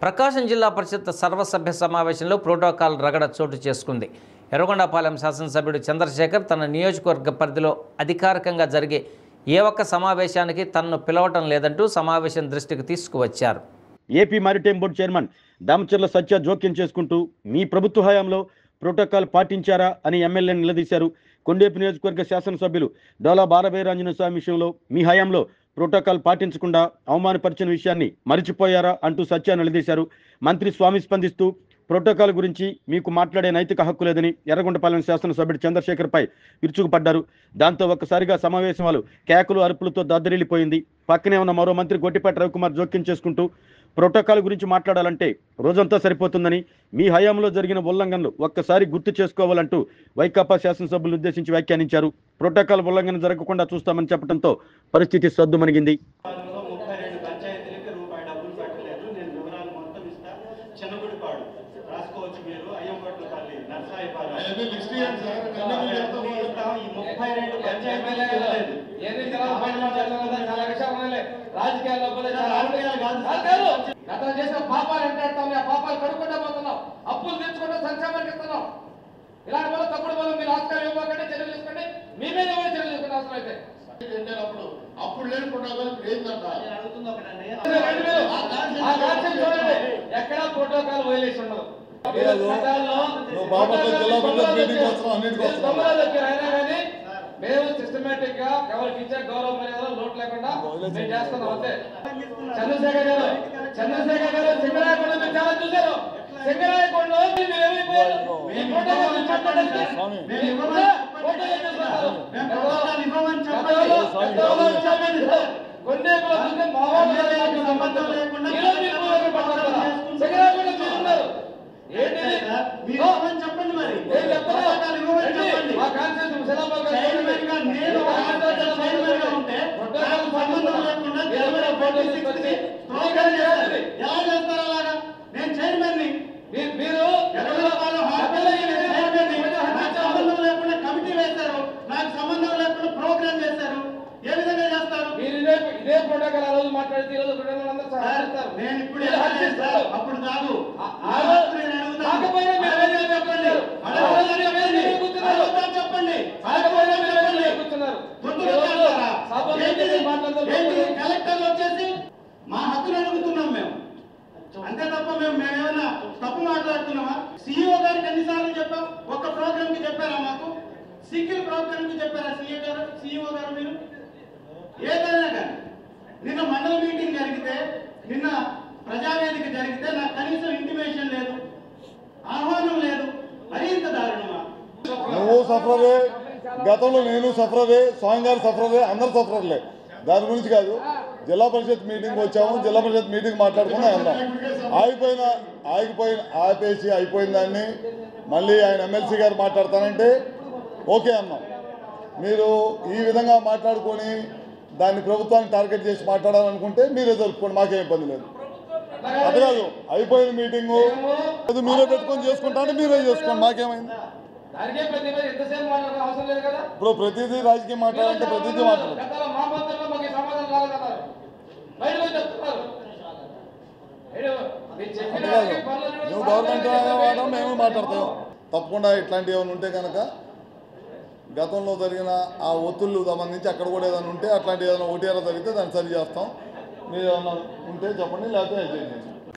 ప్రకాశం జిల్లా పరిషత్ సర్వసభ్య సమావేశంలో ప్రోటోకాల్ రగడ చోటు చేసుకుంది. ఎర్రగొండపాలెం శాసనసభ్యుడు చంద్రశేఖర్ తన నియోజకవర్గ పరిధిలో అధికారికంగా జరిగే ఏ ఒక్క సమావేశానికి తనను పిలవటం లేదంటూ సమావేశం దృష్టికి తీసుకువచ్చారు. AP maritime board chairman Damacharla Satya జోక్యం చేసుకుంటూ మీ ప్రభుత్వ హయాంలో ప్రోటోకాల్ పాటించారా అని ఎమ్మెల్యేని నిలదీశారు. కొండేపు నియోజకవర్గ శాసనసభ్యులు డోలా బాలభైరాంజనేయ స్వామి విషయంలో మీ హయాంలో ప్రోటోకాల్ పాటించకుండా అవమానపరిచిన విషయాన్ని మరిచిపోయారా అంటూ సత్య నిలదీశారు. మంత్రి స్వామి స్పందిస్తూ ప్రోటోకాల్ గురించి మీకు మాట్లాడే నైతిక హక్కు లేదని ఎర్రగొండపాలెం శాసనసభ్యుడు చంద్రశేఖర్పై విరుచుకుపడ్డారు. దాంతో ఒక్కసారిగా సమావేశం వాళ్ళు కేకలు అరుపులతో దద్దరిల్లిపోయింది. పక్కనే ఉన్న మరో మంత్రి గొట్టిపాటి రవికుమార్ జోక్యం చేసుకుంటూ ప్రోటోకాల్ గురించి మాట్లాడాలంటే రోజంతా సరిపోతుందని, మీ హయాంలో జరిగిన ఉల్లంఘనలు ఒక్కసారి గుర్తు చేసుకోవాలంటూ వైకాపా శాసనసభ్యులను ఉద్దేశించి వ్యాఖ్యానించారు. ప్రోటోకాల్ ఉల్లంఘన జరగకుండా చూస్తామని చెప్పడంతో పరిస్థితి సద్దుమణిగింది. గతం చేసిన పాపాలు ఎంటాడుతాం, ఆ పాపాలు కడుక్కుంటా పోతున్నాం, అప్పులు తెచ్చుకుంటూ సంక్షేమానికి ఇస్తున్నాం. ఇలాంటి వల్ల తప్పుడు వల్ల మీరు ఆస్కారం ఇవ్వకండి, చర్యలు తీసుకోండి. మీ మీద కూడా చర్యలు తీసుకునే అవసరం అయితే అప్పుడు లేని ప్రోటోకాల్ చూడండి, ఎక్కడా ప్రోటోకాల్ వైలేషన్ ఉండదు. అయినా కానీ మేము సిస్టమేటిక్ గా ఎవరికి ఇచ్చే గౌరవ మర్యాదలు లోటు లేకుండా మేము చేస్తున్నాం అంతే. చంద్రశేఖర్ గారు సింగరాయకొండ మీరు చాలా చూశారు. సింగరాయకొండలో కొండేపులో చూస్తే మామూలు సంబంధం లేకుండా సింగరాయకొండ మీరున్నారు. చెప్పండి మరి ఎలా చేస్తారు అలాగా? నేను చైర్మన్ ని, మీరు సంబంధం లేకుండా కమిటీ వేశారు, నాకు సంబంధం లేకుండా ప్రోగ్రామ్ చేశారు. ఏ విధంగా చేస్తారు మీరు? ఇదే ప్రోటోకాల్ ఆ రోజు మాట్లాడితే ఈ రోజు నేను ఇప్పుడు అప్పుడు కాదు చెప్పండి. కలెక్టర్లు వచ్చేసి మా హక్కులు అడుగుతున్నాం మేము, అంతే తప్ప మేమేమన్నా తప్పు మాట్లాడుతున్నామా? సిఇఓ గారికి ఎన్నిసార్లు చెప్పాం? ఒక్క ప్రోగ్రామ్ కి చెప్పారా? మాకు సిగిల్ ప్రోగ్రామ్ కి చెప్పారా సిఇఓ గారు? మీరు ఏదైనా కానీ నిన్న మండల మీటింగ్ జరిగితే, నిన్న ప్రజావేదిక జరిగితే నాకు కనీసం ఇంటిమేషన్ లేదు, ఆహ్వానం లేదు. మరీ ఇంత దారుణమా? నువ్వు సఫరవే, గతంలో నేను సఫరవే, స్వామి గారు సఫరవే, అందరు సఫరలే. దాని గురించి కాదు. జిల్లా పరిషత్ మీటింగ్ వచ్చాము, జిల్లా పరిషత్ మీటింగ్ మాట్లాడుకున్నా వెళ్దాం. ఆపేసి అయిపోయిన దాన్ని మళ్ళీ ఆయన ఎమ్మెల్సీ గారు మాట్లాడతానంటే ఓకే అన్నాం. మీరు ఈ విధంగా మాట్లాడుకొని దాన్ని ప్రభుత్వాన్ని టార్గెట్ చేసి మాట్లాడాలనుకుంటే మీరే జరుపుకోండి, మాకేం ఇబ్బంది లేదు. అది కాదు, అయిపోయిన మీటింగు అది మీరే పెట్టుకొని చేసుకుంటా అంటే మీరే చేసుకోండి, మాకేమైంది? ఇప్పుడు ప్రతిదీ రాజకీయం మాట్లాడాలంటే ప్రతిదీ మాట్లాడాలి. నువ్వు గవర్నమెంట్ వాడడం మేము మాట్లాడతాం. తప్పకుండా ఇట్లాంటివి ఏమైనా ఉంటే కనుక గతంలో జరిగిన ఆ ఒత్తుళ్ళు సంబంధించి అక్కడ కూడా ఏదైనా ఉంటే అట్లాంటి ఏదైనా ఓటీఆర్ జరిగితే దాన్ని సరి చేస్తాం. మీరు ఏమన్నా ఉంటే చెప్పండి, లేకపోతే చేయండి.